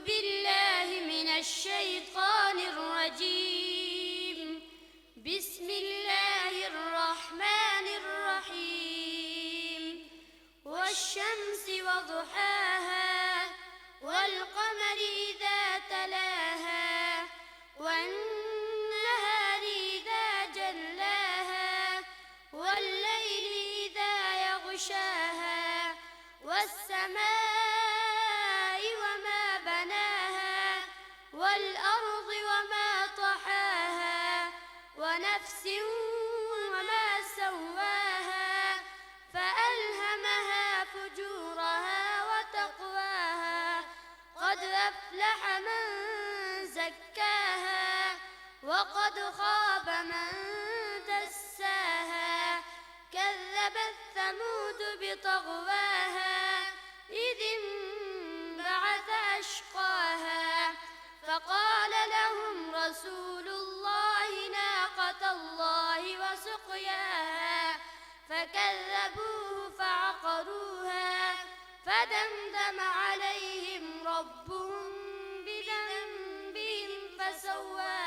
بالله من الشيطان الرجيم. بسم الله الرحمن الرحيم. والشمس وضحاها والقمر إذا تلاها والنهار إذا جلاها والليل إذا يغشاها والسماء وما بناها والأرض وما طحاها ونفس وما سواها فألهمها فجورها وتقواها. قد أفلح من زكاها وقد خاب من دساها. كذبت ثمود بطغواها إذ انبعث أشقاها فقال لهم رسول الله ناقة الله وسقياها فكذبوه فعقروها فدمدم عليهم ربهم بذنبهم فسواها.